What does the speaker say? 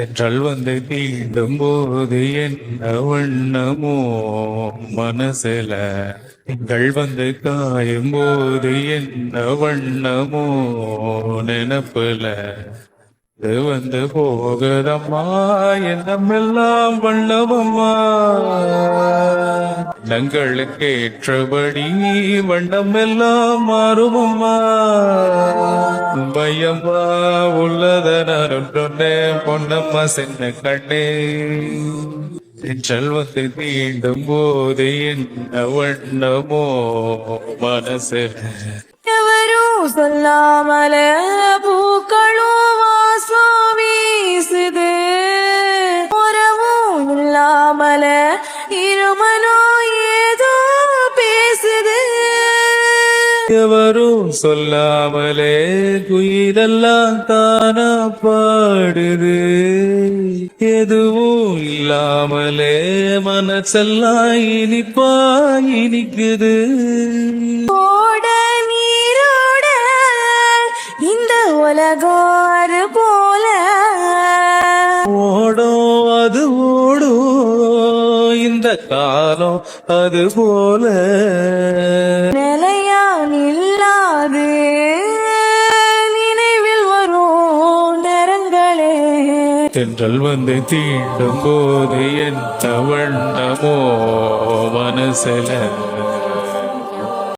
என்றால் வந்து தீண்டும் போது என்ன வண்ணமோ மனசுல திங்கள் வந்து காயும் போது என்ன வண்ணமோ நினப்புல இது வந்து போகுதம்மா என்னமெல்லாம் வண்ணமம்மா எண்ணங்களுக்கு ஏற்றபடி வண்ணமெல்லாம் மாறுமம்மா பையம்மா உள்ளத நான் ஒன்றொன்னே பொன்னம்மா சின்ன கண்ணே செல் வந்து தீண்டும் போது என்ன வண்ணமோ மனசு எவரும் சொல்லாமல பூக்களும் வாசம் வீசுது உறவும் இல்லாமல இருமனோ ஏதோ பேசுது எவரும் சொல்லாமலே குயிலெல்லாம் தானா பாடுது எதுவும் இல்லாமலே மனசெல்லாம் இனிப்பா இனிக்குது ஓட நீரோட இந்த உலகாறு போல ஓடும் அது ஓடும் இந்த காலம் அது போல நிலையா நில்லாது நினைவில் வரும் நேரங்களே தென்றல் வந்து தீண்டும் போது என்ன வண்ணமோ மனசுல